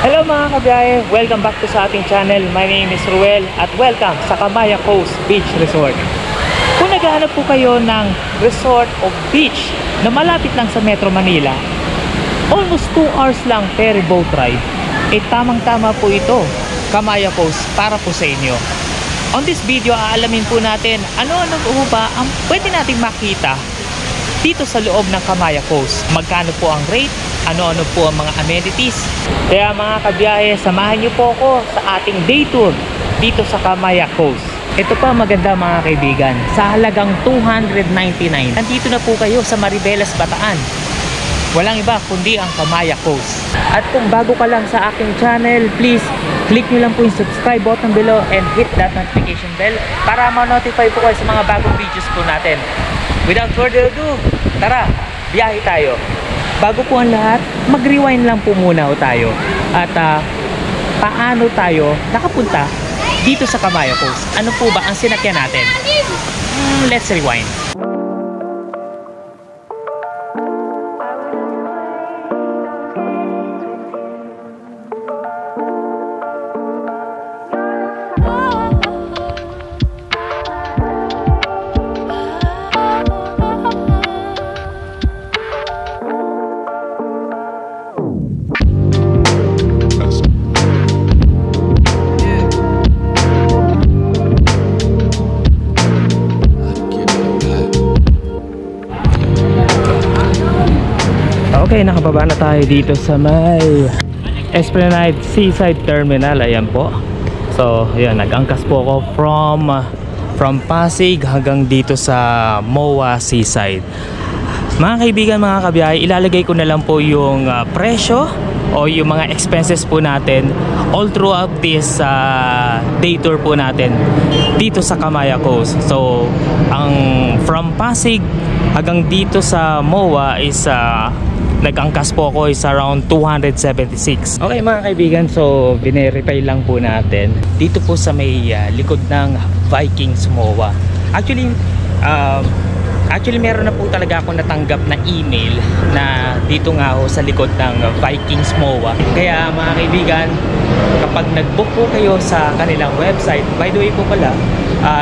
Hello mga kabiyahe, welcome back to sa ating channel. My name is Ruel at welcome sa Camaya Coast Beach Resort. Kung naghahanap po kayo ng resort o beach na malapit lang sa Metro Manila, almost 2 hours lang ferry boat ride, tamang tama po ito, Camaya Coast, para po sa inyo. On this video, aalamin po natin ano-ano po ba ang pwede nating makita dito sa loob ng Camaya Coast. Magkano po ang rate, ano-ano po ang mga amenities. Kaya mga kabiyahe, samahan niyo po ako sa ating day tour dito sa Camaya Coast. Ito pa maganda mga kaibigan, sa halagang 299, nandito na po kayo sa Maribeles, Bataan. Walang iba kundi ang Camaya Coast. At kung bago ka lang sa aking channel, please click nyo lang po yung subscribe button below and hit that notification bell para ma-notify po kayo sa mga bagong videos po natin. Without further ado, tara, biyahe tayo. Bago po ang lahat, mag-rewind lang po muna tayo. At paano tayo nakapunta dito sa Camaya Coast? Ano po ba ang sinakyan natin? Let's rewind. Okay, nakababa na tayo dito sa may Esplanade Seaside Terminal. Ayan po. So, ayan, nag-angkas po ako from Pasig hanggang dito sa MOA Seaside. Mga kaibigan, mga kabiyahe, ilalagay ko na lang po yung presyo o yung mga expenses po natin all throughout this day tour po natin dito sa Camaya Coast. So, ang from Pasig hanggang dito sa MOA is nag-angkas po ako is around 276. Okay mga kaibigan, so binerify lang po natin dito po sa may likod ng Vikings MOA. Actually meron na po talaga ako natanggap na email na dito nga ho sa likod ng Vikings MOA. Kaya mga kaibigan, kapag nag-book po kayo sa kanilang website, by the way po pala,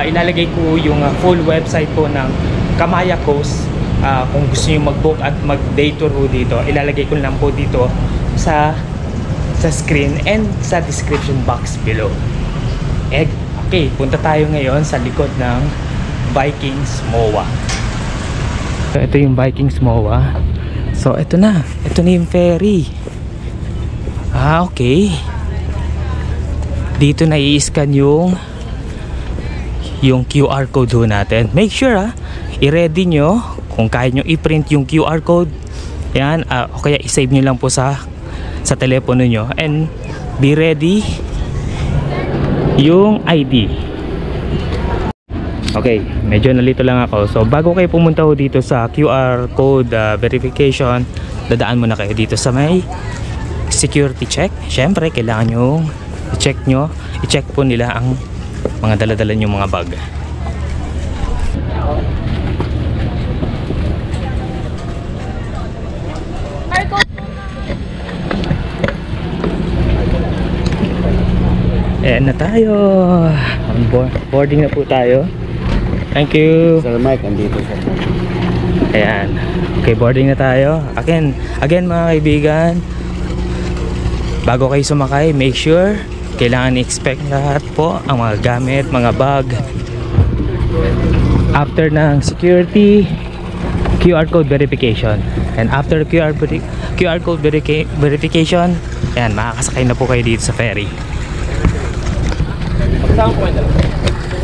ilalagay ko yung full website po ng Camaya Coast. Kung gusto niyo mag-book at mag-day tour po dito, ilalagay ko lang po dito sa screen and sa description box below. Okay, punta tayo ngayon sa likod ng Vikings MOA. So, ito yung Vikings MOA. So, ito na yung ferry. Okay. Dito na i-scan yung QR code ho natin. Make sure i-ready nyo kung kaya nyo i-print yung QR code. Yan, o kaya i-save nyo lang po sa telepono nyo. And be ready yung ID. Okay, medyo nalito lang ako. So bago kayo pumunta ho dito sa QR code verification, dadaan muna kayo dito sa may security check. Syempre kailangan nyo i-check po nila ang mga daladala nyo mga bag. Ayan na tayo. Boarding na po tayo. Thank you. Sir Mike, andito sir. Ayan. Okay, boarding na tayo. Again mga kaibigan, bago kayo sumakay, make sure kailangan i-expect lahat po ang mga gamit, mga bag. After ng security, QR code verification. And after QR code verification, ayan, makakasakay na po kayo dito sa ferry. Saan po kayo dalawa?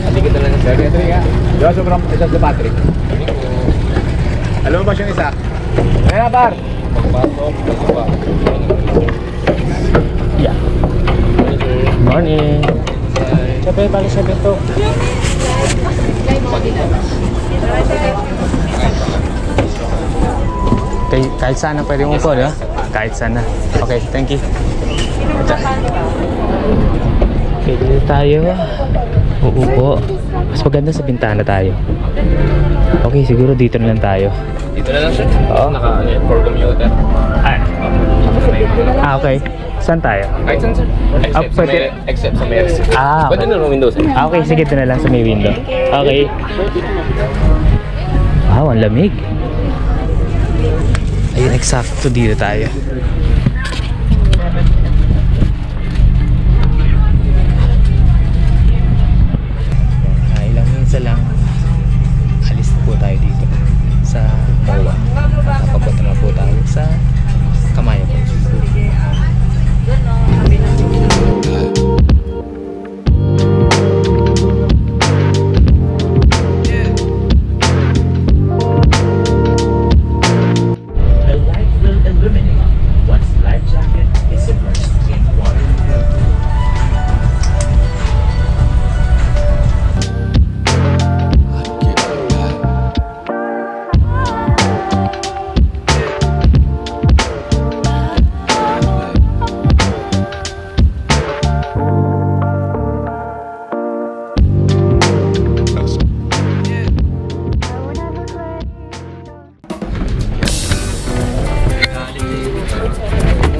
Ating kita lang sir. Ito nga. Diba sobrang isa sa Patrick? Alam mo ba siyang isa? Kaya na bar! Yeah. Morning! Sabi, bali sabi to. Kahit saan na pwede mo po, di ba? Kahit saan na. Okay, thank you. Ito. Okay, dito tayo. Uupo. Mas maganda sa bintana tayo. Okay, siguro dito na lang tayo. Dito na lang sir? Oo. For commuter. Okay. Saan tayo? Kahit saan sir. Except, pwede. except sa may exit. Okay. Pwede na ng windows eh. Okay, sige, ito na lang sa may window. Okay. Wow, ang lamig. Ayun, eksakto dito tayo. Ilang minsan lang, alis na po tayo dito sa MOA. Papunta na po tayo sa Kamayan po.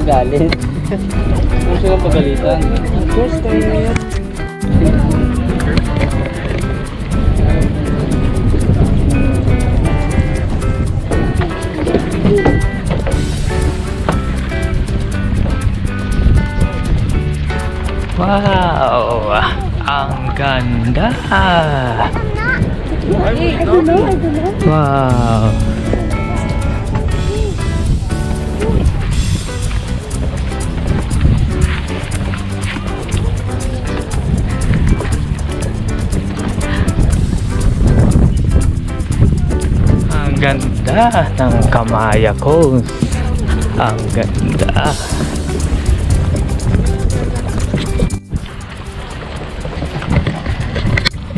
Galit. Kung sila pagalitan. First time. Wow! Ang ganda! Wow! Ang ganda ng Kamaya Coast. Ang ganda.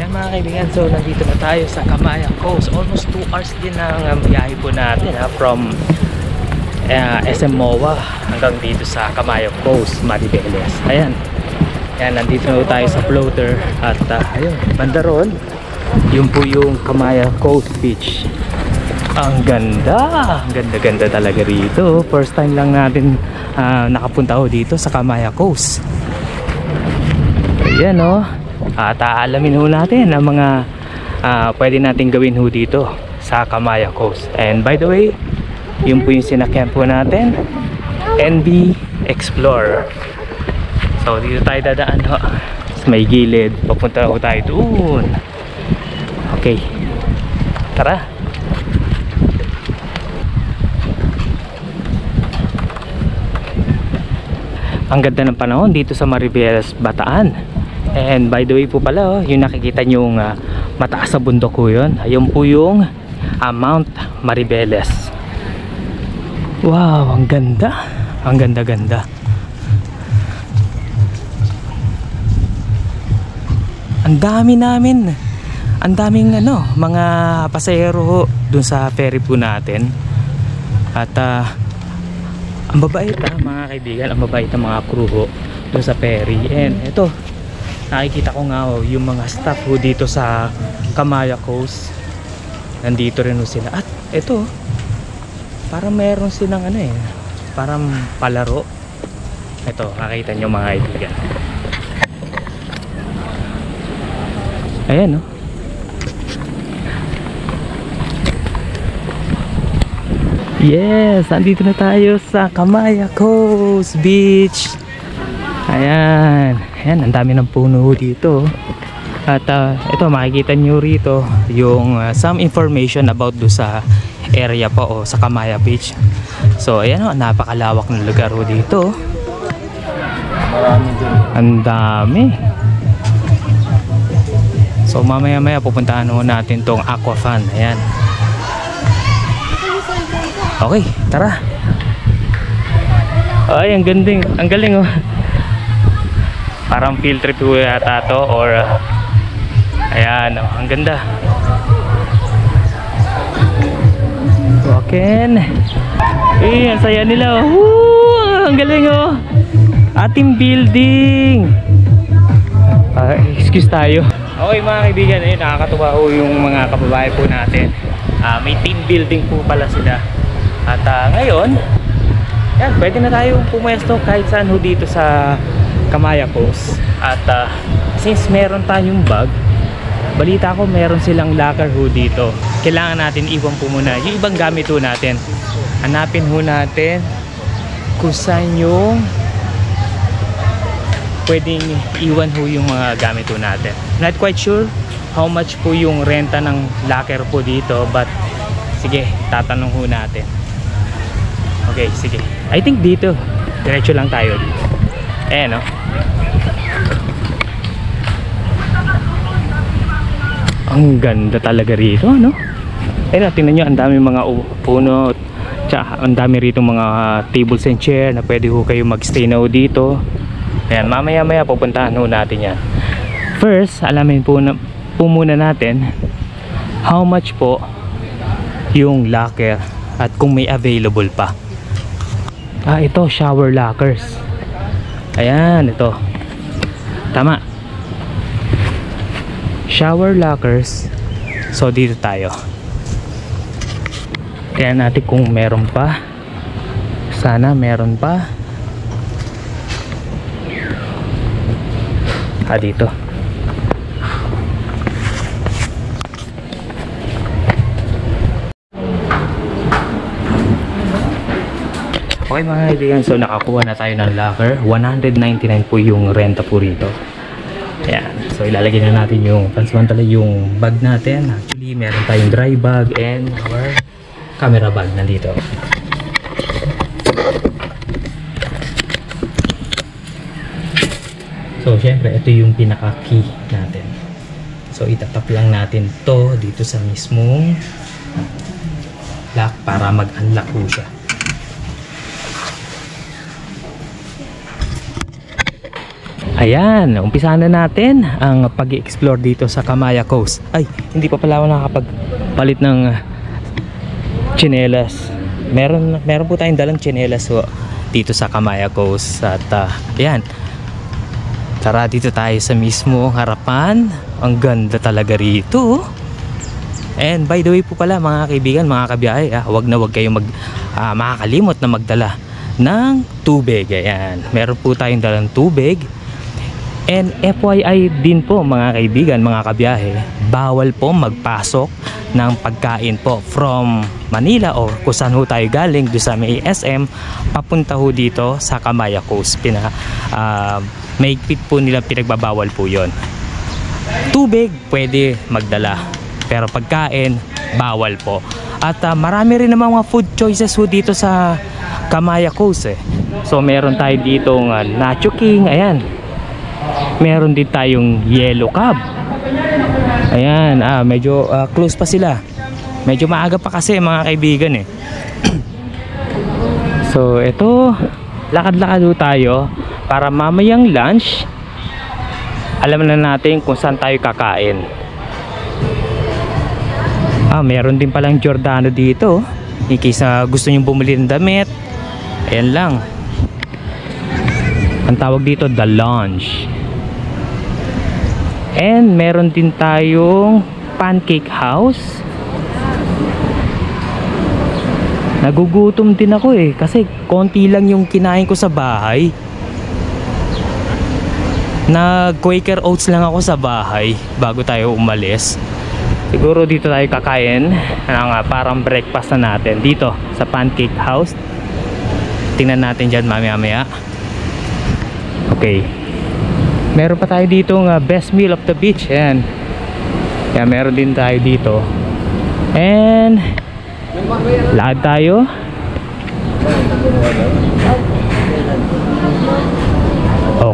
Yan mga kaibigan, so nandito na tayo sa Kamaya Coast. Almost 2 hours din ang biyahe po natin from SM MOA hanggang dito sa Kamaya Coast, Maribeles. Ayan. Yan, nandito na tayo sa floater at ayun, banda roon. Yun po yung Kamaya Coast Beach. Ang ganda! Ganda-ganda talaga rito. First time lang natin nakapunta ho dito sa Kamaya Coast. Ayan o. At aalamin ho natin ang mga pwede natin gawin ho dito sa Kamaya Coast. And by the way, yun po yung sinakyan po natin, NB Explorer. So dito tayo dadaan ho sa may gilid. Papunta ho tayo doon. Okay, tara. Ang ganda ng panahon dito sa Maribeles, Bataan. And by the way po pala, yung nakikita nyong mataas sa bundok ko yun. Ayun po yung Mount Maribeles. Wow, ang ganda. Ang ganda-ganda. Ang dami namin. Ang daming mga pasahero dun sa ferry po natin. At ang babait mga kaibigan, ang babait ng mga crew ho doon sa ferry. And ito, nakikita ko nga yung mga staff ho dito sa Kamaya Coast. Nandito rin ho sila. At ito, parang meron silang parang palaro. Ito, nakikita nyo mga kaibigan. Ayan Yes, andito na tayo sa Kamaya Coast Beach. Ayan, ayan, ang dami ng puno dito. At ito, makikita nyo rito yung some information about do sa area pa o sa Kamaya Beach. So ayan napakalawak ng lugar dito. Ang dami. So mamaya pupuntahan natin tong Aquafan. Ayan. Okay, tara. Ay, ang galing, ang galing Parang field trip yata to or ayan, ang ganda. Walkin. Ang saya nila. Ang galing ating building. Excuse tayo. Okay mga kaibigan, nakakatuwa yung mga kababae po natin. May team building po pala sila. At ngayon, yan, pwede na tayo pumuesto kahit saan ho dito sa Kamaya Coast. At since meron tayong bag, balita ko meron silang locker ho dito. Kailangan natin iwan po muna yung ibang gamit ho natin. Hanapin ho natin kung saan yung pwedeng iwan ho yung mga gamit ho natin. Not quite sure how much po yung renta ng locker po dito, but sige, tatanong ho natin. Okay, sige. I think dito. Diretso lang tayo dito. Ayan, no? Ang ganda talaga rito, no? Ayan, tingnan nyo, ang dami mga puno. Tsaka, ang dami rito mga tables and chair na pwede ho kayo magstay na ho dito. Ayan, mamaya-maya pupuntahan ho natin yan. First, alamin po muna natin how much po yung locker at kung may available pa. Ito, shower lockers. Ayan, ito. Tama. Shower lockers. So, dito tayo. Tingnan natin kung meron pa. Sana meron pa. Dito. Okay mga kaibigan, so nakakuha na tayo ng locker. 199 po yung renta po rito. Ayan, so ilalagay na natin yung pansamantala yung bag natin. Actually, meron tayong dry bag and our camera bag nandito. So syempre, ito yung pinaka key natin. So itatap lang natin to dito sa mismong lock para mag-unlock po siya. Ayan, umpisahan na natin ang pag-i-explore dito sa Kamaya Coast. Ay, hindi pa pala ako nakakapagpalit ng tsinelas. Meron po tayong dalang tsinelas dito sa Kamaya Coast. At ayan, tara dito tayo sa mismo harapan. Ang ganda talaga rito. And by the way po pala mga kaibigan, mga kabiyahe, wag na wag kayong makakalimot na magdala ng tubig. Ayan, meron po tayong dalang tubig. And FYI din po mga kaibigan, mga kabiyahe, bawal po magpasok ng pagkain po from Manila o kung saan ho tayo galing doon sa may SM papunta ho dito sa Kamaya Coast. Maigpit po nila, pinagbabawal po yon. Tubig pwede magdala pero pagkain bawal po. At marami rin namang mga food choices ho dito sa Kamaya Coast So meron tayo dito Nacho King, ayan. Meron din tayong Yellow Cab. Ayan, medyo close pa sila. Medyo maaga pa kasi mga kaibigan So ito, lakad-lakad tayo para mamayang lunch alam na natin kung saan tayo kakain. Meron din palang Giordano dito in case gusto nyo bumili ng damit. Ayan lang. Ang tawag dito, The Lounge. And meron din tayong Pancake House. Nagugutom din ako kasi konti lang yung kinain ko sa bahay. Nag-Quaker Oats lang ako sa bahay bago tayo umalis. Siguro dito tayo kakain ng parang breakfast na natin dito sa Pancake House. Tingnan natin dyan mamaya-maya. Okay. Meron pa tayo dito best meal of the beach. Ayan. Kaya meron din tayo dito. And lakad tayo.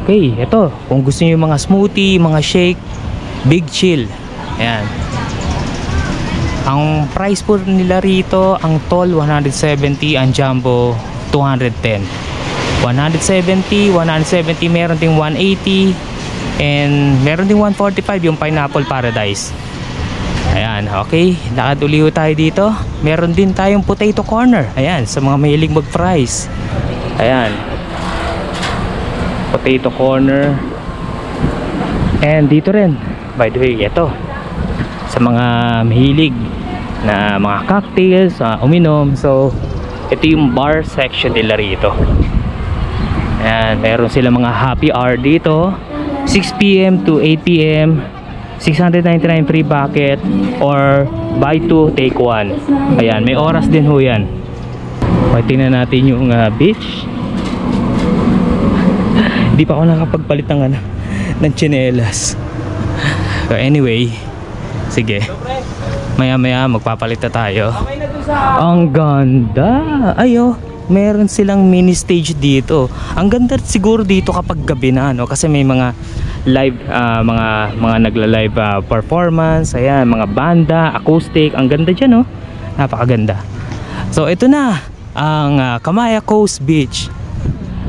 Okay, ito. Kung gusto niyo yung mga smoothie, mga shake, Big Chill. Ayan. Ang price po nila rito, ang tall 170, ang jumbo 210. 170, meron ding 180, and meron ding 145 yung Pineapple Paradise. Ayan, okay. Lakad ulit tayo dito. Meron din tayong potato corner. Ayan, sa mga mahilig mag-fries. Ayan. Potato corner. And dito rin, by the way, ito. Sa mga mahilig na mga cocktails, uminom. So, Ito yung bar section nila rito. Ayan, meron sila mga happy hour dito. 6 PM to 8 PM. 699 free bucket or buy 2 take 1. Ayan, may oras din ho yan. Okay, tingnan natin yung beach. Hindi pa ako nakapagpalit ng tsinelas. So anyway, sige. Maya maya magpapalit na tayo. Ang ganda. Ayo, meron silang mini stage dito. Ang ganda siguro dito kapag gabi na, no? Kasi may mga live mga nagla-live performance, ayan, mga banda, acoustic. Ang ganda diyan, no? Napakaganda. So ito na ang Kamaya Coast Beach.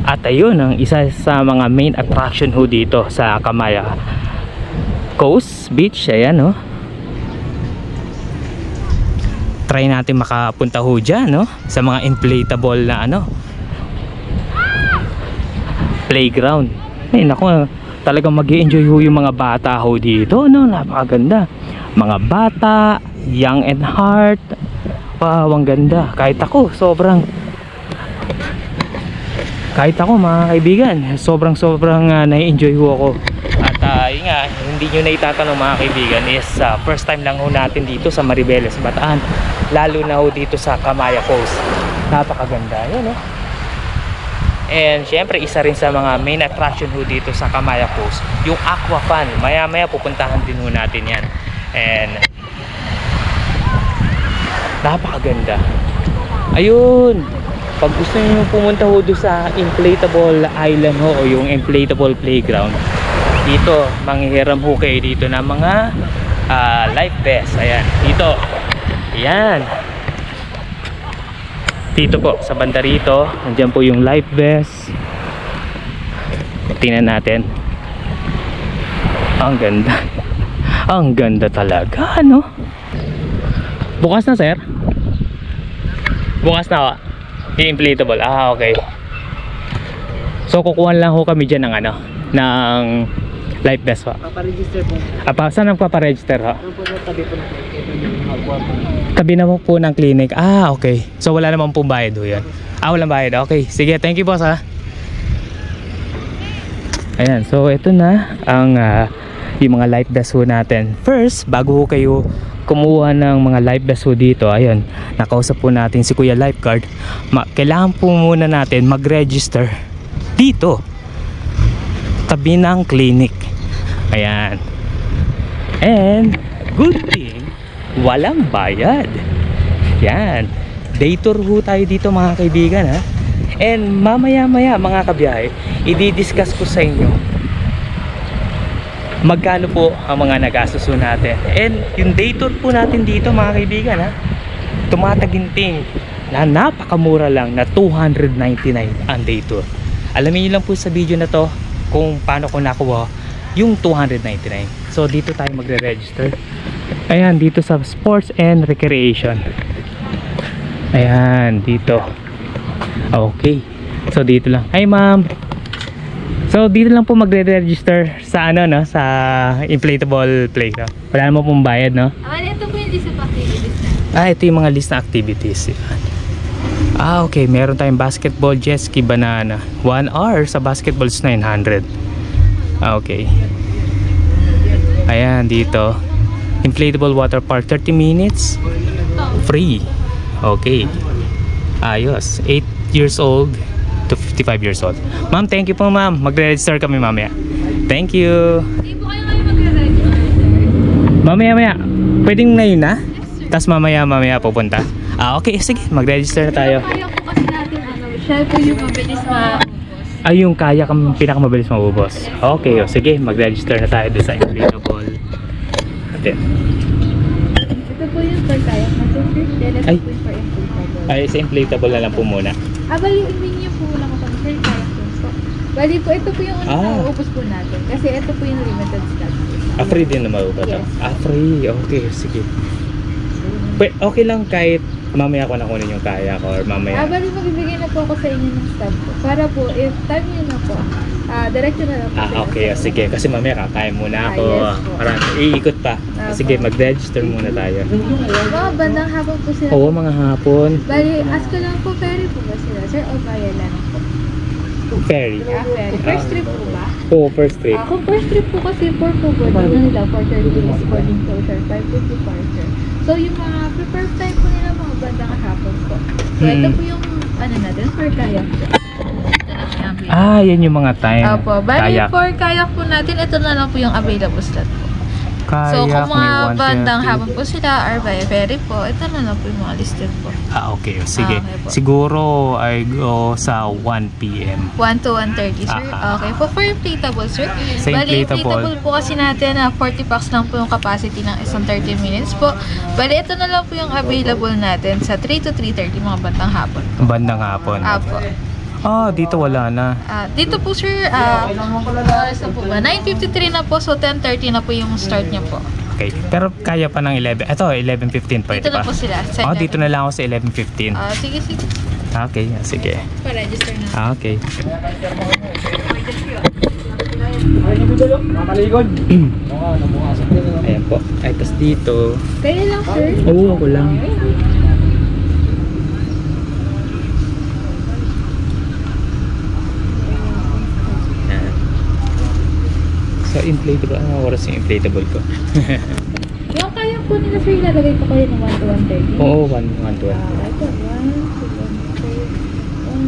At ayun ang isa sa mga main attraction ho dito sa Kamaya Coast Beach. Ayan, no? Try natin makapunta ho dyan, no? Sa mga inflatable na playground. Ay naku, talagang mag-i-enjoy ho yung mga bata ho dito, no? Napakaganda. Mga bata, young at heart. Wow, ang ganda. Kahit ako mga kaibigan, sobrang na-enjoy ho ako. At yun nga, hindi nyo na itatanong mga kaibigan, is first time lang ho natin dito sa Maribeles, Bataan, lalo na ho dito sa Kamaya Coast. Napakaganda yun, no? And syempre isa rin sa mga main attraction ho dito sa Kamaya Coast yung aqua fun. Maya maya pupuntahan din ho natin yan. And napakaganda. Ayun, pag gusto niyo pumunta ho doon sa inflatable island ho, o yung inflatable playground, dito manghihiram ho kayo dito ng mga life vest. Ayan, dito. Ayan, dito po sa banda rito, nandiyan po yung life vest. Tingnan natin. Ang ganda. Ang ganda talaga, no? Bukas na, sir? Bukas na, yung inflatable. Okay. So kukuha lang ho kami dyan ng ng life vest po. Paparegister po. Saan ang paparegister ho? Ano po, tabi po ng Tabi na po ng clinic. Okay. So wala naman pong bayad ho yan. Walang bayad. Okay. Sige, thank you boss, ha. Ayan, so ito na ang yung mga life vest ho natin. First, bago ho kayo kumuha ng mga life vest ho dito, ayun, nakausap po natin si Kuya Lifeguard. Kailangan po muna natin mag-register dito, tabi ng clinic. Ayan. And good thing, walang bayad. Yan, day tour ho tayo dito mga kaibigan, ha. And mamaya maya mga kabiyahe, i-discuss ko sa inyo magkano po ang mga nagastos natin. And yung day tour po natin dito mga kaibigan, ha, tumataginting na napakamura lang na 299 ang day tour. Alamin nyo lang po sa video na to kung paano ko nakuha yung 299. So dito tayo magre-register. Ayan, dito sa sports and recreation. Ayan, dito. Okay, so dito lang. Hi ma'am. So dito lang po magre-register sa sa inflatable playground. Wala naman pong bayad, no? Ito po yung list of activities na. Ito yung mga list na activities. Okay, meron tayong basketball, jet ski, banana. 1 hour sa basketball is 900. Okay. Ayan, dito. Inflatable water park, 30 minutes. Free. Okay. Ayos. 8 years old to 55 years old. Ma'am, thank you po ma'am. Magre-register kami mamaya. Thank you. Hindi po kayo magre-register. Mamaya. Pwedeng ngayon na? Tapos mamaya pupunta. Okay, sige. Mag-register na tayo. Kaya po kasi natin siya po yung mabilis maubos. Ay, yung kaya kang pinakamabilis maubos. Okay, sige. Mag-register na tayo doon sa inflatable. Ito po yung for kaya matupit. Then ito Ay. po yung for inflatable. Ay, sa inflatable na lang po muna. Bali yung hindi niyo po lang kung sir kaya po. So, bali po, ito po yung maubos po natin. Kasi ito po yung limited stock. Free din na maubos. Yes. Free. Okay, sige. Okay lang kahit mamaya ko na kunin yung kaya ko or mamaya. Bali magbibigay na po ako sa inyo ng stamp po. Para po, if time nyo na po, diretso na lang po. Okay. Sige. Kasi mamaya kakain muna ako. Yes po. Marami. Iikot pa. Sige, mag-register muna tayo. Mga bandang hapon po sila. Oo, mga hapon. Bali, ask ko lang po, ferry po ba sila, sir? O kaya lang po? Ferry. Ferry. First trip po ba? Oo, first trip. Kung first trip po kasi for Pugod, ano nila, for 30 days boarding to, sir, 550 departure. So, yung mga preferred time po nila, mga bandang hapon po. So, ito po yung, ano natin, for kayak po. Yan yung mga time. Opo, bali Kayak. for kayak po natin, ito na lang po yung available slot po. Kayak, So, kung mga may 120. bandang hapon po sila, or via ferry po, ito na lang po yung mga listed po. Okay. Sige. Okay po. Siguro I go sa 1 p.m. 1 to 1:30, sir. Okay. For inflatable, sir. Sa Bali, inflatable. inflatable po kasi natin, 40 packs lang po yung capacity ng isang 30 minutes po. Bali, ito na lang po yung available natin sa 3 to 3:30 mga bandang hapon. Bandang hapon. Apo. Dito wala na. Dito po, sir, oras na po ba? 9:53 na po, so 10:30 na po yung start niya po. Okay. Pero kaya pa ng 11. Ito, 11:15 pa. Dito na po sila. Dito na lang ako sa 11:15. Sige. Okay, sige. Pa-register na. Okay. Makaligod. Ayan po. Ay, tas dito. Kaya lang, sir. Oo, ako lang. Ayan. So, inflatable. Anong oras yung inflatable ko? Yung kaya po nila, sir, ilalagay po kayo ng 1 to 1:30. Oo, 1:12. Ito, 1 to 1:30.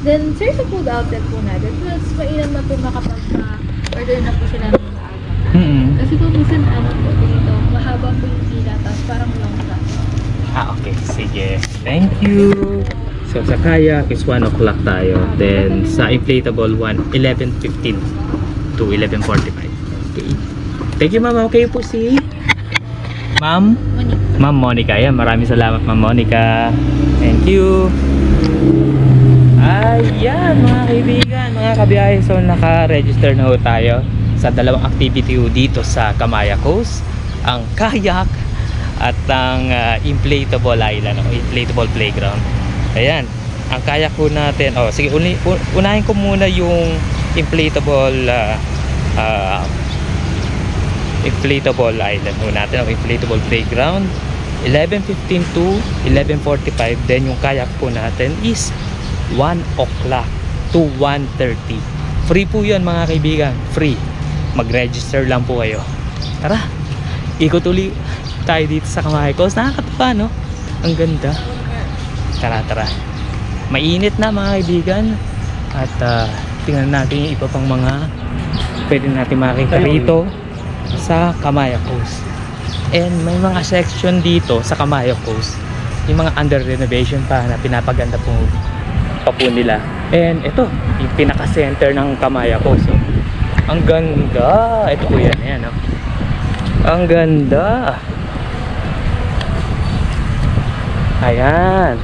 Then, sir, sa food outlet po natin, mas mainam na po makapag-order na po sila ng maaga. Kasi po minsan, po dito, mahaba po yung pila, tapos parang long class. Okay. Sige. Thank you. So, sa kayak is 1 o'clock tayo. Then, sa inflatable, 11:15 to 11:45. Okay. Thank you, ma'am. Okay po si Ma'am Monica. Ayan, maraming salamat, Ma'am Monica. Thank you. Ayan, mga kaibigan, mga kabiyahe. So, naka-register na ho tayo sa dalawang activity ho dito sa Kamaya Coast. Ang kayak at ang inflatable island o inflatable playground. Ayan, ang kayak ho natin. Sige, unahin ko muna yung inflatable inflatable island ho natin o inflatable playground. 11:15 to 11:45. Then yung kayak po natin is 1 o'clock to 1:30. Free po yun, mga kaibigan. Free. Mag-register lang po kayo. Tara, ikot uli tayo dito sa Kamaya Coast. Nakakatawa, no? Ang ganda. Tara. Mainit na, mga kaibigan. At tingnan natin yung iba pang mga pwede natin makita rito sa Kamaya Coast. And may mga section dito sa Kamaya Coast, yung mga under renovation pa na pinapaganda po nila. And ito, yung pinaka-center ng Kamaya Coast. Ang ganda. Ito po yan. Ayan, ang ganda. Ayan.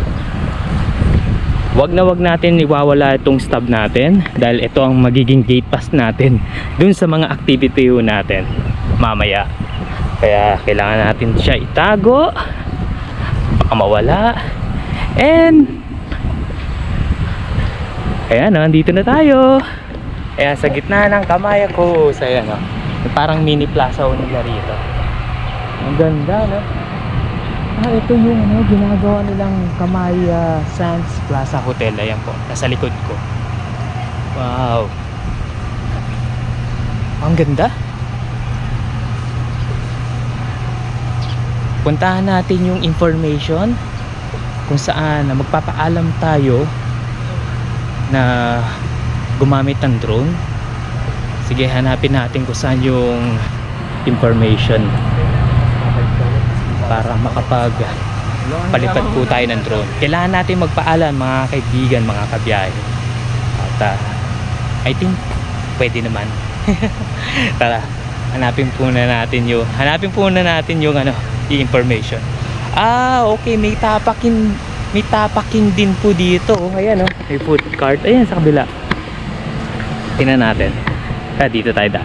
Wag natin iwawala itong stub natin dahil ito ang magiging gate pass natin dun sa mga activity natin mamaya. Kaya kailangan natin siya itago, baka mawala. And ayan, nandito na tayo. Ayan, sa gitna ng Kamaya Coast. Ayan, parang mini plaza nila rito. Ang ganda, no? Ito yung ginagawa nilang Kamaya Sands Plaza Hotel. Ayan po, nasa likod ko. Wow, ang ganda. Puntahan natin yung information kung saan magpapaalam tayo na gumamit ng drone. Sige, hanapin natin kung saan yung information para makapag palipad po tayo ng drone. Kailangan natin magpaalam, mga kaibigan, mga kabiyahe. At I think pwede naman. Tara, hanapin po na natin yung information. Okay, may tapaking din po dito. Ayan, may food cart. Ayan sa kabila. Tingnan natin. Dito tayo da.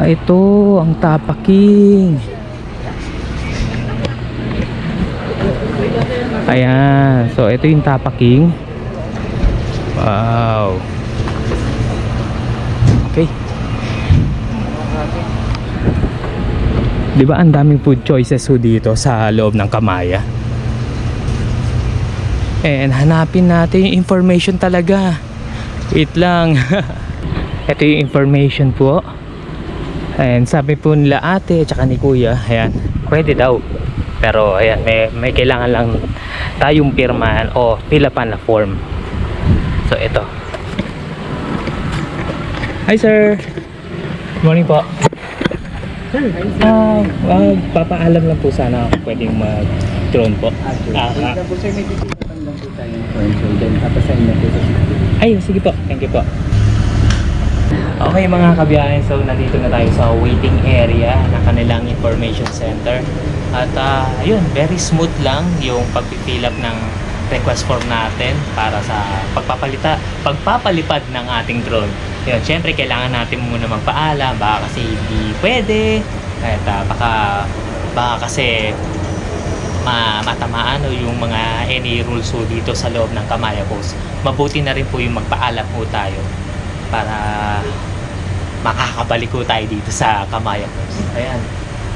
Ito ang Tapaking. Ayan, so ito yung Tapaking. Wow. Okay. Di ba ang daming food choices ho dito sa loob ng Kamaya? And hanapin natin yung information talaga. Wait lang. Ito yung information po. And sabi po nila ate at saka ni kuya, ayan, pwede daw. Pero ayan, may kailangan lang tayong pirmahan o fill up na form. So ito. Hi sir. Good morning po. Papaalam lang po sana ako pwedeng mag-drone po. Ay, sige po. Thank you po. Okay mga kabiyahe, so nandito na tayo sa waiting area ng kanilang information center. At ayun, very smooth lang yung pag-fill up ng request form natin para sa pagpapalipad ng ating drone. Yun, syempre kailangan natin muna magpaalam, baka kasi hindi pwede at baka kasi matamaan o yung mga any rules po dito sa loob ng Kamaya Coast. Mabuti na rin po yung magpaalam po tayo para makakabalik po tayo dito sa Kamaya Coast. Ayan.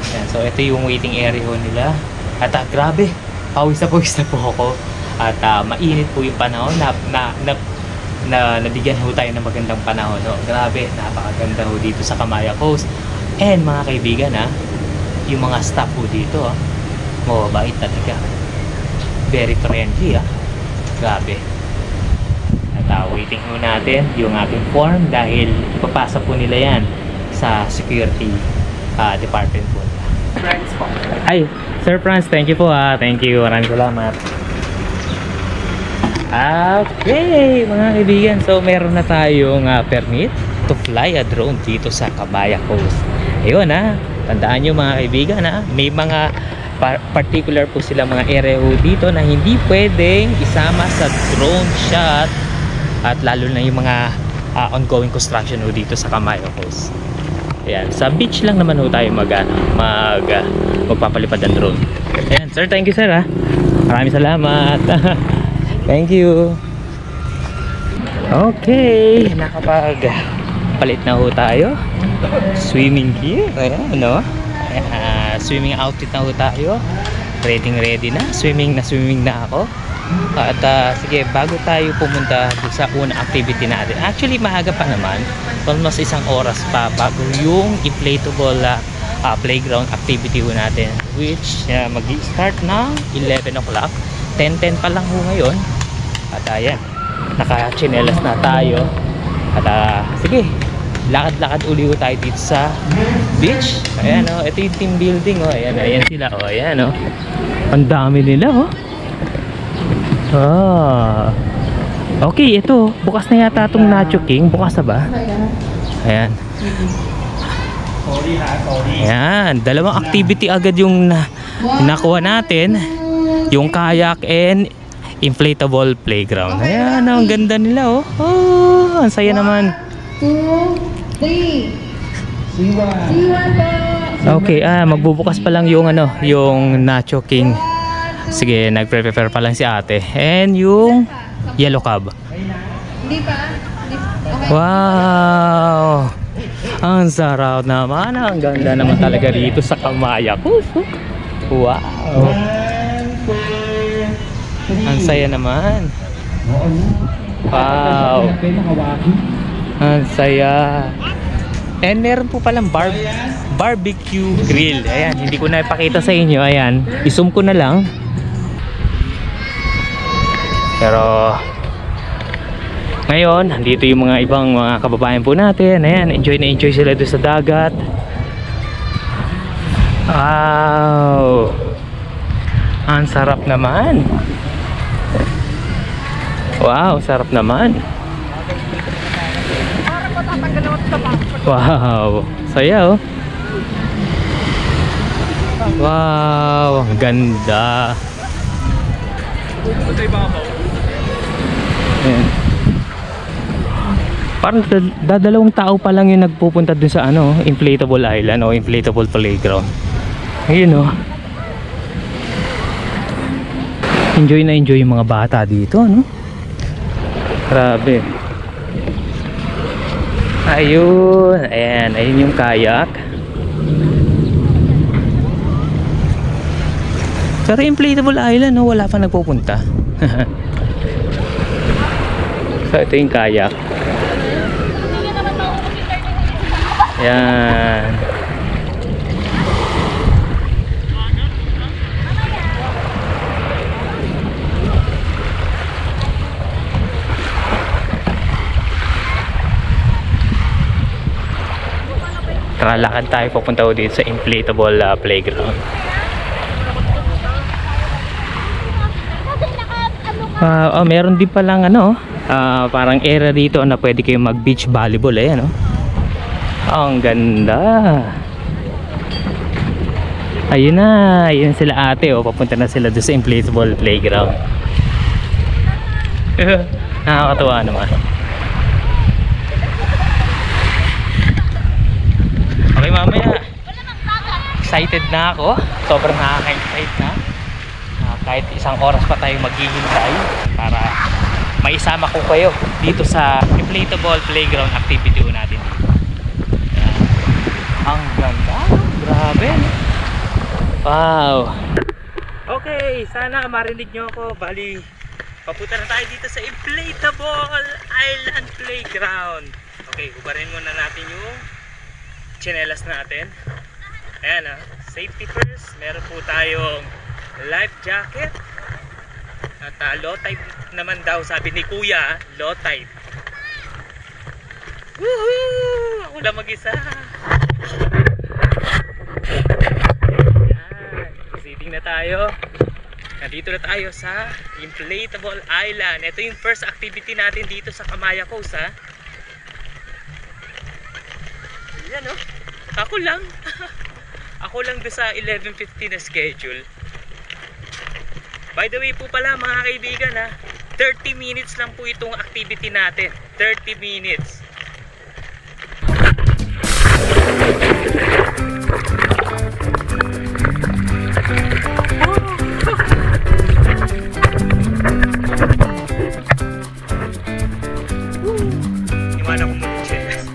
Ayan, so ito yung waiting area ho nila. At grabe, pawis na po ako. At mainit po yung panahon na nabigyan ho tayo ng magandang panahon. No? Grabe, napakaganda ho dito sa Kamaya Coast. And mga kaibigan, yung mga staff ho dito, mababait talaga. Very friendly. Grabe. At waiting ho natin yung ating form dahil ipapasa po nila yan sa security department po. Ay, Sir Franz, thank you po Thank you, maraming salamat. Okay, mga kaibigan, so meron na tayong permit to fly a drone dito sa Kamaya Coast. Ayun tandaan nyo mga kaibigan may mga particular po sila mga area dito na hindi pwedeng isama sa drone shot at lalo na yung mga ongoing construction dito sa Kamaya Coast. Ayan, sa beach lang naman tayo magpapalipad ng drone. Ayan, sir, thank you sir maraming salamat. Thank you. Okay, nakapagpalit na ho tayo. Swimming gear. Ayan, swimming outfit na ho tayo. Ready na. Swimming na ako. At sige, bago tayo pumunta sa unang activity natin. Actually, maaga pa naman. Almost isang oras pa bago yung inflatable playground activity ho natin. Which mag-start ng 11 o'clock. 10:10 pa lang ho ngayon. At ayan, naka-chinelas na tayo. At sige, lakad-lakad uli tayo dito sa beach. Ayan ito yung team building ayan sila ayan ang dami nila okay, ito bukas na yata itong Nacho King. Bukas na ba? Ayan. Ayan, dalawang activity agad yung nakuha natin. Yung kayak and inflatable playground. Ayan, ang ganda nila ang saya naman. 2, 3. Okay, magbubukas pa lang yung yung Nacho King. Sige, nagre-prepare pa lang si ate. And yung yellow cab. Hindi pa? Okay. Wow! Ang sarap naman. Ang ganda naman talaga dito sa Kamaya Coast. Wow! Ang saya naman. Wow! Ang saya. And meron po palang barbecue grill. Ayan, hindi ko na ipakita sa inyo. Ayan, i-zoom ko na lang. Pero ngayon, nandito yung mga ibang mga kababayan po natin. Ayan, enjoy na enjoy sila doon sa dagat. Wow! Ang sarap naman. Wow, sarap naman. Wow, saya wow, ang ganda. Ayan. Parang dadalawang tao pa lang yung nagpupunta dun sa ano, inflatable island o inflatable playground. Ayun oh. Enjoy na enjoy yung mga bata dito, no? Grabe. Ayun, ayan, ayun yung kayak. Pero inflatable island, no? Wala pa nagpupunta. So ito yung kayak. Ayan. Tara, lakad tayo papunta dito sa inflatable playground. Meron din palang ano, parang area dito na pwede kayo mag beach volleyball. Ayan, no? Ang ganda. Ayun na, ayun sila ate, oh, papunta na sila doon sa inflatable playground. Nakakatawa naman. Okay, mamaya. Excited na ako. Sobrang nakaka-excite na. Kahit isang oras pa tayo maghihintay para maisama ko kayo dito sa inflatable playground activity natin dito. Ang ganda. Grabe. Wow. Okay, sana marinig nyo ako. Bali, papunta na tayo dito sa inflatable island playground. Okay, hubarin muna natin yung chinelas natin. Ayan, safety first. Meron po tayong life jacket at low tide naman daw, sabi ni kuya, low tide. Woohoo! Ako lang mag-isa. Ayan, proceeding na tayo. Nandito na tayo sa inflatable island. Ito yung first activity natin dito sa Kamaya Coast, ha. Ayan, oh. Ako lang. Ako lang doon sa 11:50 na schedule. By the way po pala mga kaibigan, ha, 30 minutes lang po itong activity natin. 30 minutes. Iwanan ko muna yung chest.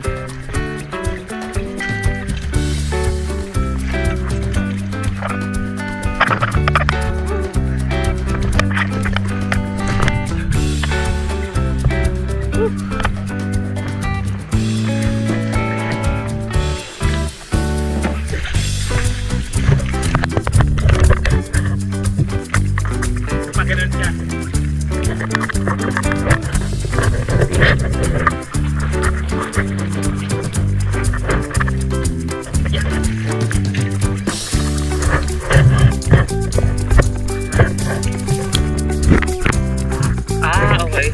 Pagano'n siya. Okay.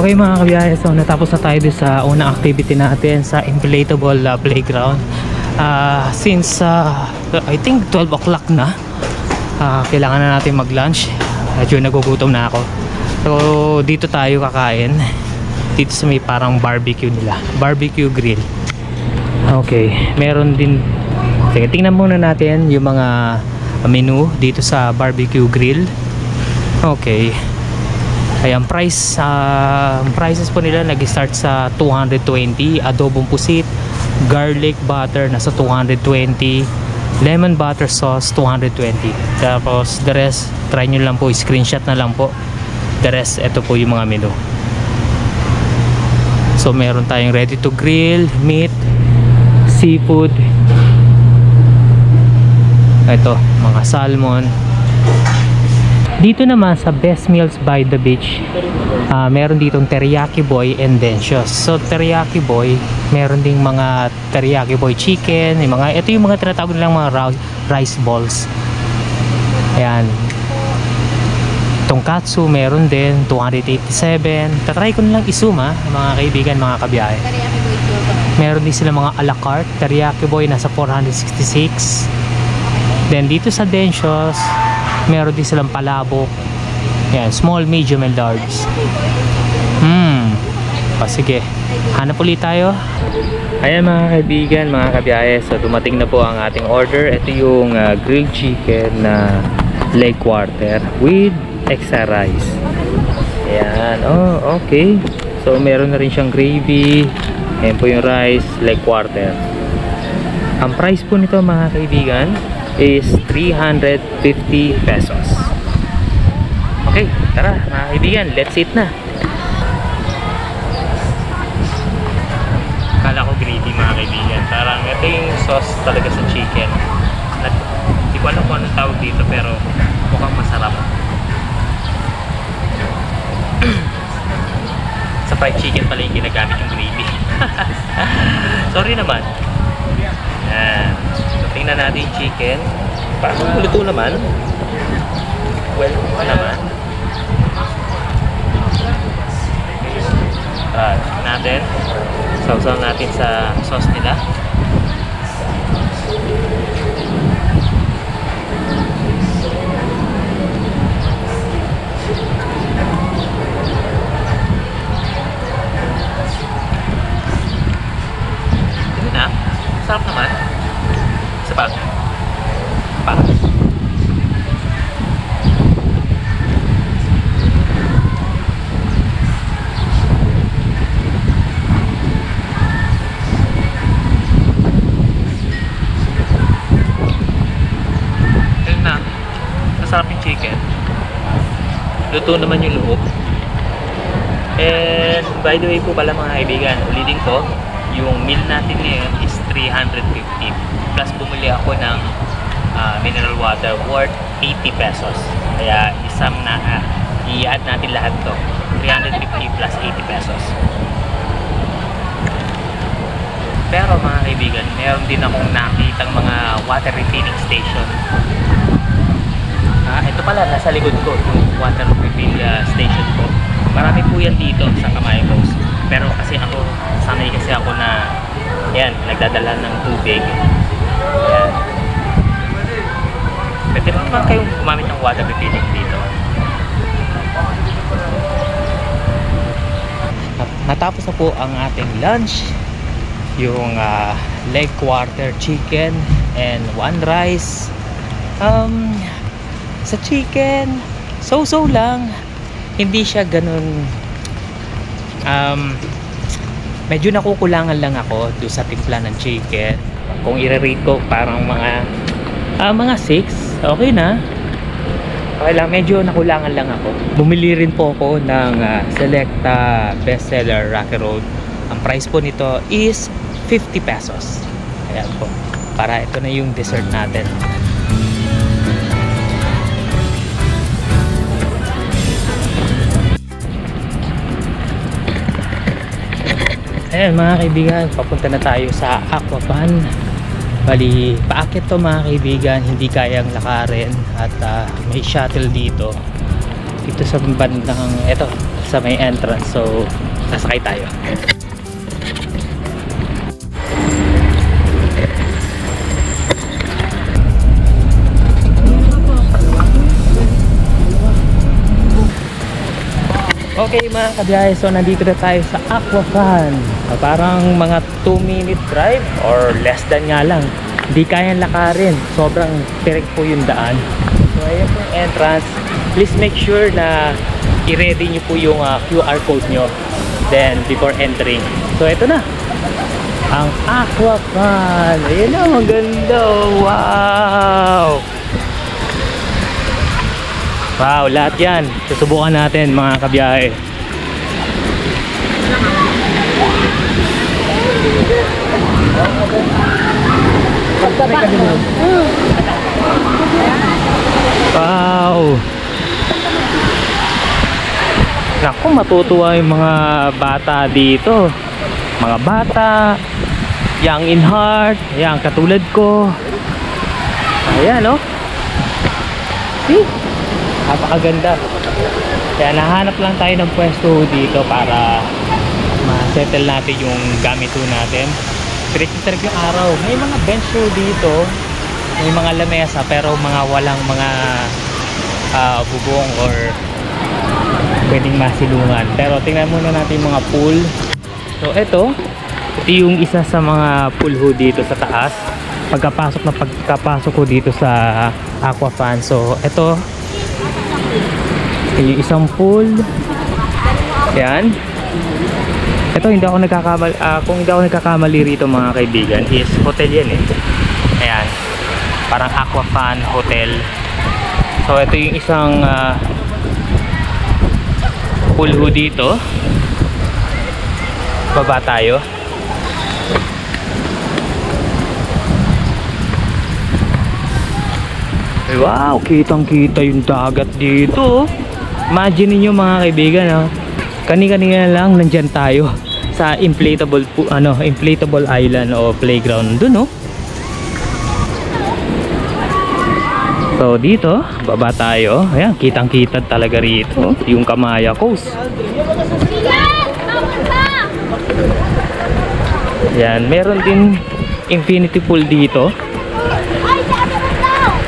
Okay mga kabiyahe, so natapos na tayo din sa unang activity natin sa inflatable playground. Since I think 12 o'clock na, kailangan na natin mag-lunch. Medyo nagugutom na ako. So dito tayo kakain. Dito sa may parang barbecue nila, barbecue grill. Okay, meron din. Sige, tingnan muna natin yung mga menu dito sa barbecue grill. Okay. Ayan, prices po nila nag-start sa 220, adobong pusit, garlic butter nasa 220, lemon butter sauce 220. Tapos the rest, try nyo lang po, screenshot na lang po. The rest, ito po yung mga menu. So meron tayong ready to grill, meat, seafood. Ito, mga salmon. Dito naman sa Best Meals by the Beach, meron ditong teriyaki boy and densios. So teriyaki boy, meron ding mga teriyaki boy chicken, yung mga, ito yung mga tinatawag nilang mga rice balls. Ayan. Tonkatsu meron din, 287. Tatry ko nilang isuma, mga kaibigan, mga kabiyahe. Meron din sila mga a la carte. Teriyaki boy nasa 466. Then dito sa densios, meron din silang palabok. Yan, small, medium, and large. Sige, hanap ulit tayo. Ayan mga kaibigan, mga kabiyahe, so dumating na po ang ating order. Ito yung grilled chicken na leg quarter with extra rice. Ayan, oh okay. So meron na rin siyang gravy. Ayan po yung rice, leg quarter. Ang price po nito mga kaibigan is 350 pesos. Okay, tara mga kaibigan, let's eat na. Kala ko gravy mga kaibigan. Parang ito yung sauce talaga sa chicken. Hindi ko alam kung anong tawag dito pero mukhang masarap. Sa fried chicken pala yung ginagamit yung gravy. Sorry naman. So tingnan natin yung chicken. Parang luto naman. Well, naman. Natin. Sausaw natin sa sauce nila. Yun na. Sarap naman. Sabag. Pa. Masarap yung chicken. Luto naman yung loob. And by the way po pala mga kaibigan, ulitin ko, yung meal natin ngayon is 350 plus bumili ako ng mineral water worth 80 pesos. Kaya isam na i-add natin lahat to, 350 plus 80 pesos. Pero mga kaibigan, meron din akong nakitang mga water refilling station. Ito pala, nasa likod ko, yung water refill station ko. Marami po yan dito sa Kamaya Coast. Pero kasi ako, sanay kasi ako na, yan, nagdadala ng tubig. Yan. Pwede naman kayong gumamit ng water refilling dito. Natapos na po ang ating lunch. Yung leg quarter chicken and one rice. Sa chicken, so-so lang. Hindi siya ganun. Medyo nakukulangan lang ako doon sa timpla ng chicken. Kung i-rate ko, parang mga 6. Okay na. Okay lang, medyo nakulangan lang ako. Bumili rin po ako ng Selecta bestseller Rocky Road. Ang price po nito is 50 pesos. Ayan po. Para ito na yung dessert natin. Ayan mga kaibigan, papunta na tayo sa Aquapan. Bali, paakit to mga kaibigan, hindi kayang lakarin. At may shuttle dito. Dito sa bandang, eto, sa may entrance. So, sasakay tayo. Okay mga kabiyahe, so nandito na tayo sa Aquafan. Parang mga 2-minute drive or less than nga lang. Hindi kayang lakarin, sobrang direct po yung daan. So ayan po yung entrance. Please make sure na i-ready nyo po yung QR code nyo then before entering. So ito na ang Aquafan. Ayan na, maganda. Wow! Wow, lahat yan susubukan natin mga kabiyahe. Wow! Naku, matutuwa yung mga bata dito. Mga bata, young in heart, yan katulad ko. Ayan, no? See? Napakaganda. Kaya nahanap lang tayo ng pwesto dito para ma-settle natin yung gamit natin. Trick yung araw. May mga bench dito, may mga lamesa pero walang mga bubong or pwedeng masilungan. Pero tingnan muna natin yung mga pool. So ito yung isa sa mga pool dito sa taas. Pagkapasok ko dito sa Aquafan. So ito yung isang pool. Yan. Ito hindi ako nagkakamali, kung hindi ako nagkakamali rito mga kaibigan, is hotel yan eh. Ayan. Parang Aquafan Hotel. So ito yung isang pool dito. Baba tayo. Wow, kitang-kita yung dagat dito. Imagine niyo mga kaibigan, kani-kanina lang nandyan tayo sa inflatable island o playground dun, So dito, baba tayo. Ayan, kitang-kita talaga rito yung Kamaya Coast. Ayan, meron din infinity pool dito.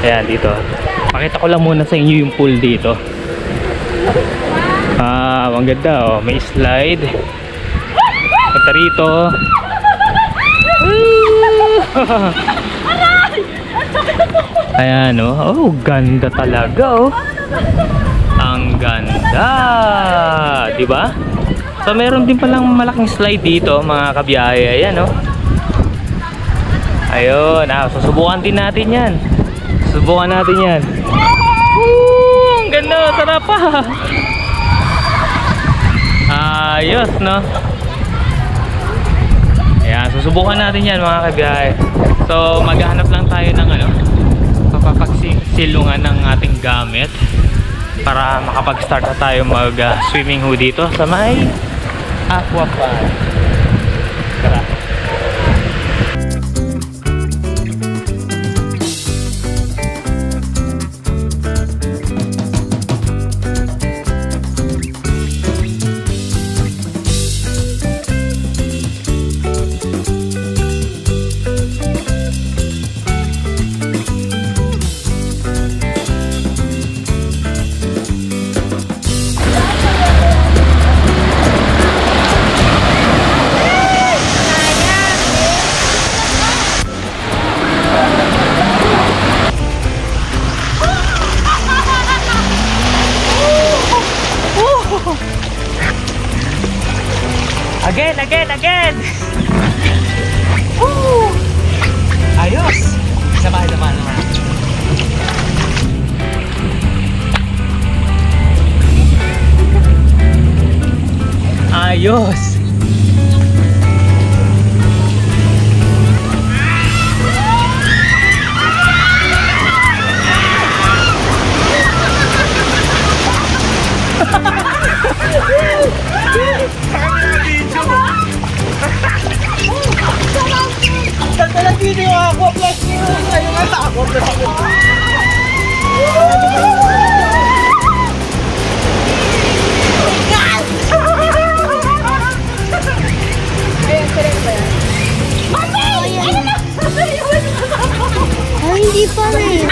Ayan, dito. Pakita ko lang muna sa inyo yung pool dito. Ang ganda, may slide. Punta rito. Ayan, oh, ganda talaga, ang ganda, di ba? So meron din palang malaking slide dito mga kabiyahe. Ayan, ayun, susubukan din natin yan. Subukan natin yan. Ang ganda, sarap pa. Ayos, no? Ayan, susubukan natin yan mga kabiyahe. So maghahanap lang tayo ng papapagsilungan ng ating gamit para makapag-start na tayo mag-swimming dito sa may Aquafan. Tara. Again! Woo! Ayos! Sabay naman. Ayos! Video ako, plus kayo nga ako. Ay, hindi pa eh.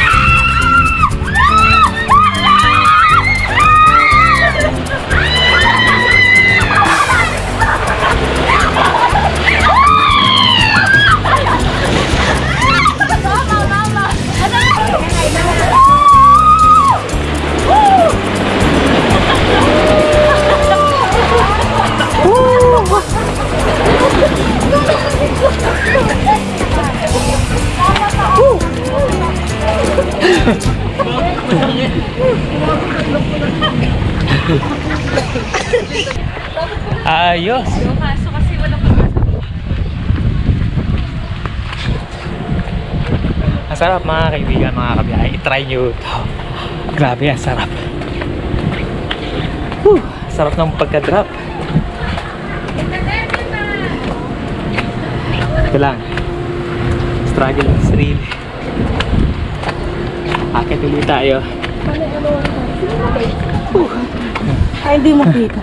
Ayos. Yung kaso kasi walang pagkasama. Ang sarap mga kaibigan, mga kabiyahe. I-try nyo ito. Grabe, ang sarap. Sarap ng pagka-drop. Ito lang. Struggle is real. Akit ulit tayo. Ay, hindi makita.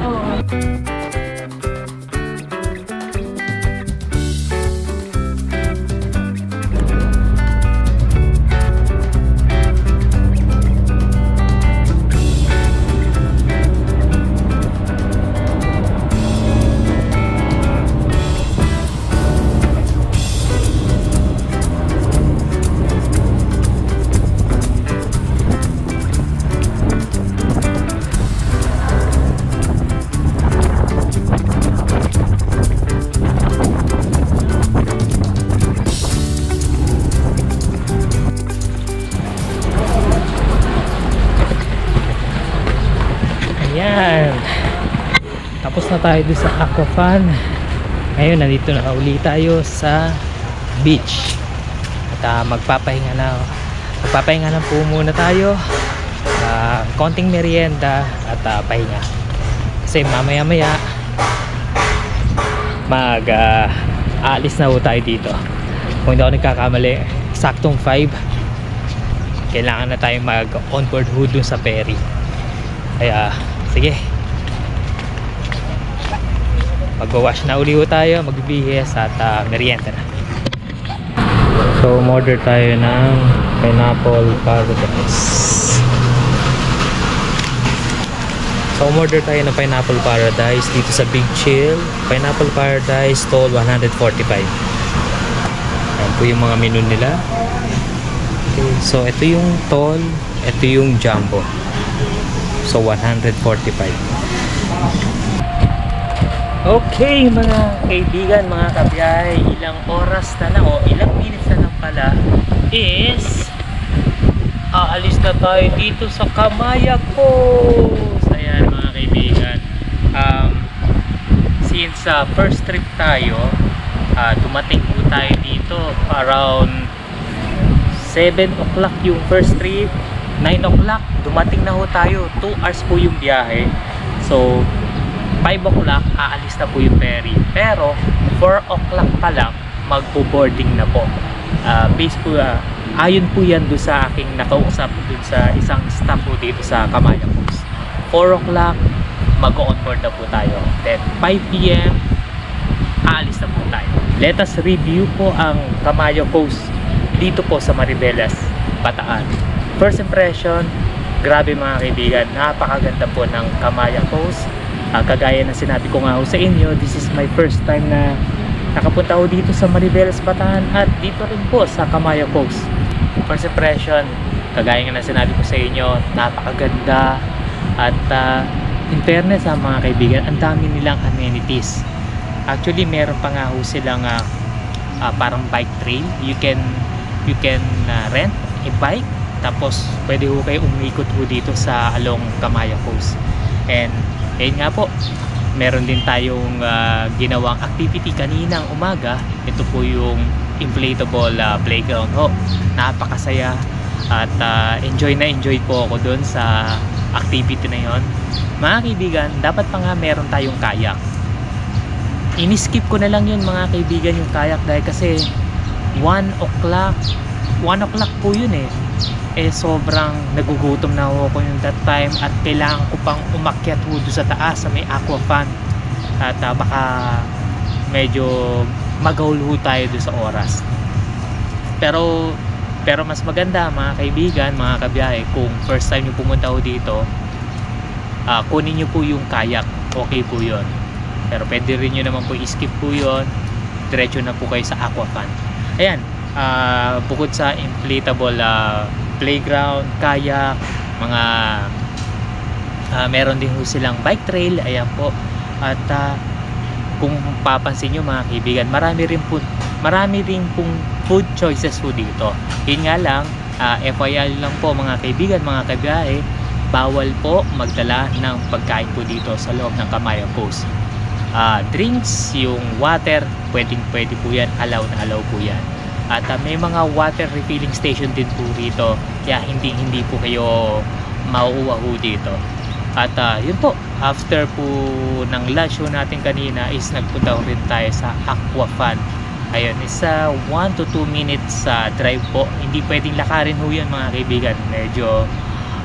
Ayan. Tapos na tayo doon sa Aquafan. Ngayon, nandito na uli tayo sa beach. At magpapahinga na po muna tayo. Konting merienda at pahinga. Kasi mamaya-maya aalis na po tayo dito. Kung hindi ako nagkakamali, saktong 5. Kailangan na tayo mag-onboard ho dun sa ferry. Kaya sige, magwawash na uli tayo, magbibihis at merienda na. So umorder tayo ng pineapple paradise. Dito sa Big Chill. Pineapple paradise, tall 145. Ayan po yung mga menu nila. Okay, so ito yung tall, ito yung jumbo. So 145. Okay mga kaibigan, mga kabiyahe, ilang oras na lang o ilang minutes na lang pala is aalis na tayo dito sa Kamaya Coast. Ayan mga kaibigan, since first trip tayo, dumating po tayo dito around 7 o'clock yung first trip. 9 o'clock, dumating na ho tayo. 2 hours po yung biyahe. So, 5 o'clock, aalis na po yung ferry. Pero, 4 o'clock pa lang, magpo-boarding na po. Base po, ayon po yan doon sa aking nakausap doon sa isang staff po dito sa Kamaya Coast. 4 o'clock, mag-on-board na po tayo. Then, 5 p.m., aalis na po tayo. Let us review po ang Kamaya Coast dito po sa Maribeles, Bataan. First impression, grabe mga kaibigan, napakaganda po ng Kamaya Coast. Kagaya na sinabi ko nga ho sa inyo, this is my first time na nakapunta ho dito sa Maribeles, Bataan at dito rin po sa Kamaya Coast. First impression, kagaya nga na sinabi ko sa inyo, napakaganda at in fairness mga kaibigan, ang dami nilang amenities. Actually, meron pa nga ho silang parang bike trail. You can rent a bike. Tapos pwede ho kayo umikot ho dito sa along Kamaya Coast. And ayun nga po, meron din tayong ginawang activity kaninang umaga. Ito po yung inflatable playground ho. Napakasaya at enjoy po ako dun sa activity na yon. Mga kaibigan, dapat pa nga meron tayong kayak. Ini-skip ko na lang yun mga kaibigan, yung kayak, dahil kasi 1 o'clock po yun sobrang nagugutom na ako yung that time at kailangan ko pang umakyat doon sa taas sa may aquafan at baka medyo magahulho tayo doon sa oras. Pero mas maganda mga kaibigan, mga kabiyahe, kung first time nyo pumunta ho dito, kunin nyo po yung kayak. Okay po yun. Pero pwede rin nyo naman po i-skip po yun. Diretso na po kayo sa aquafun. Ayan, bukod sa inflatable playground, kayak, mga meron din po silang bike trail. Ayan po. At kung papansin nyo mga kaibigan, marami rin pong food choices po dito. Yun nga lang, FYI lang po mga kaibigan, mga kabiyahe, bawal po magdala ng pagkain po dito sa loob ng Kamaya Coast. Drinks, yung water, pwede po yan, allow po yan. At may mga water refilling station din po rito, kaya hindi po kayo mauuwa ho dito. At yun po, after po ng lunch ho natin kanina is nagpunta rin tayo sa aquafun. Ayun, isa 1 to 2 minutes drive po. Hindi pwedeng lakarin ho yan mga kaibigan. Medyo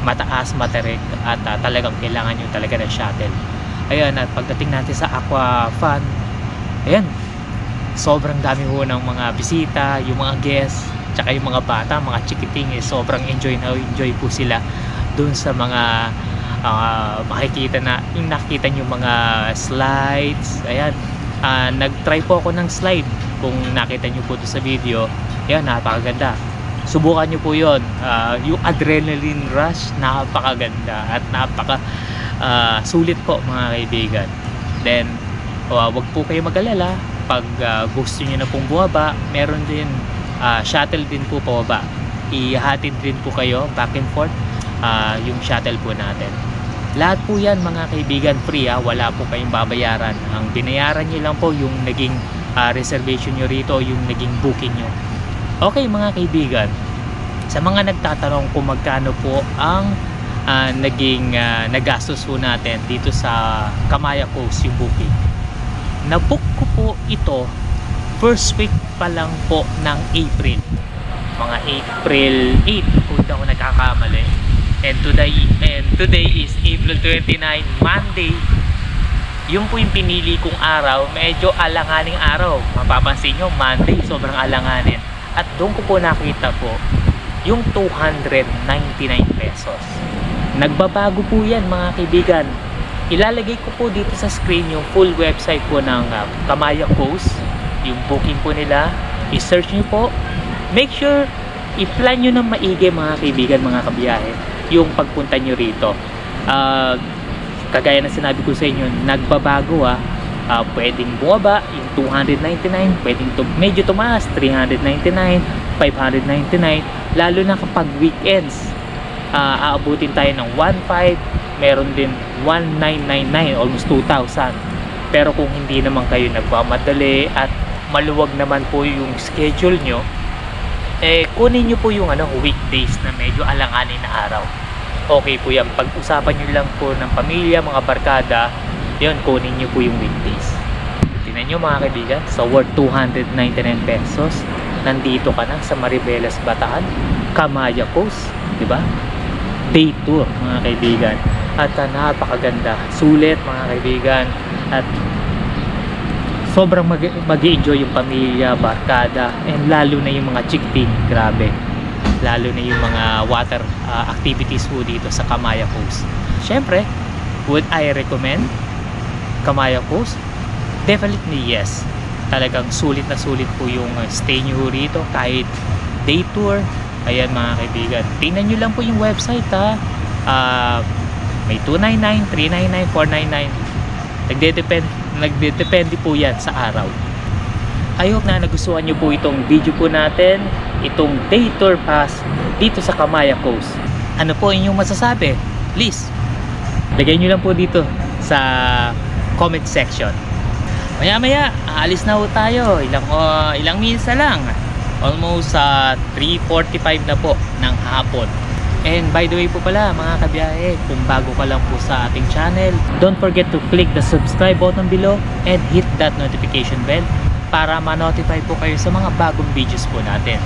mataas, matarik, at talagang kailangan nyo talaga ng shuttle. Ayun, at pagdating natin sa aquafun, ayan, sobrang dami ho ng mga bisita, yung mga guests, tsaka yung mga bata, mga chikiting, sobrang enjoy po sila dun sa mga makikita na, yung nakita nyo mga slides. Ayan, nag-try po ako ng slide. Kung nakita nyo po ito sa video, ayan, napakaganda. Subukan nyo po yun. Yung adrenaline rush, napakaganda at sulit po mga kaibigan. Then wag po kayo mag-alala pag gusto nyo na pong bumaba, meron din shuttle din po pababa. Ihatid din po kayo back and forth yung shuttle po natin. Lahat po yan mga kaibigan, free, wala po kayong babayaran. Ang binayaran nyo lang po yung naging reservation nyo rito, yung naging booking nyo. Okay mga kaibigan, sa mga nagtatanong kung magkano po ang naging nagastos po natin dito sa Kamaya Coast yung booking, nabook ko po ito first week pa lang po ng April, mga April 8 kung hindi ako nagkakamali. And today is April 29, Monday. Yung po yung pinili kong araw, medyo alanganing araw. Mapapansin nyo, Monday, sobrang alanganin. At doon ko po nakita po yung 299 pesos. Nagbabago po yan mga kaibigan. Ilalagay ko po dito sa screen yung full website po ng Kamaya Coast, yung booking po nila. I-search nyo po. Make sure i-plan nyo ng maigi mga kaibigan, mga kabiyahe, yung pagpunta nyo rito. Kagaya na sinabi ko sa inyo, nagbabago pwedeng bumaba yung 299, pwedeng medyo tumaas 399, 599, lalo na kapag weekends. Aabutin tayo ng 1,500, meron din 1,999, almost 2,000. Pero kung hindi naman kayo nagmamadali at maluwag naman po yung schedule nyo, kunin nyo po yung weekdays na medyo alanganin na araw. Okay po yan. Pag-usapan nyo lang po ng pamilya, mga barkada, yun, kunin nyo po yung weekdays. Tingnan nyo mga kaibigan, sa worth 299 pesos, nandito ka na sa Maribeles, Bataan, Kamaya Coast, diba? Day tour mga kaibigan. At napakaganda, sulit mga kaibigan. At sobrang mag-i-enjoy yung pamilya, barkada, and lalo na yung mga chikting, grabe. Lalo na yung mga water activities po dito sa Kamaya Coast. Syempre, would I recommend Kamaya Coast? Definitely yes. Talagang sulit na sulit po yung stay nyo rito kahit day tour. Ayan mga kaibigan, tingnan nyo lang po yung website may 299, 399, 499. Nagdedepende po yan sa araw. I hope na nagustuhan nyo po itong video po natin, itong day tour pass dito sa Kamaya Coast. Ano po inyong masasabi? Please, lagay nyo lang po dito sa comment section. Maya maya, aalis na po tayo. Ilang minutes na lang. Almost 3:45 na po ng hapon. And by the way po pala mga kabiyahe, kung bago ka lang po sa ating channel, don't forget to click the subscribe button below and hit that notification bell para ma-notify po kayo sa mga bagong videos po natin.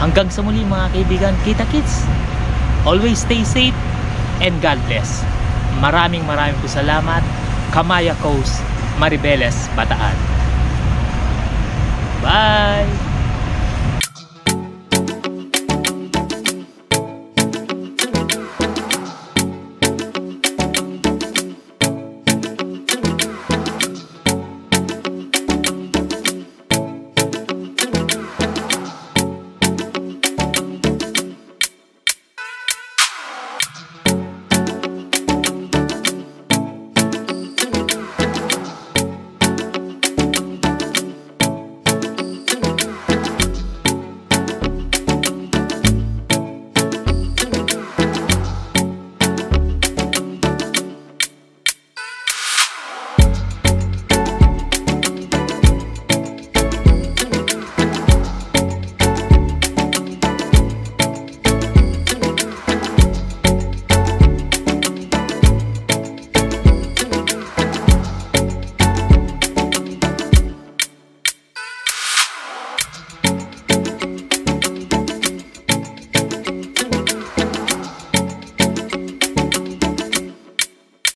Hanggang sa muli mga kaibigan, kita-kits! Always stay safe and God bless. Maraming po salamat. Kamaya Coast, Maribeles, Bataan. Bye!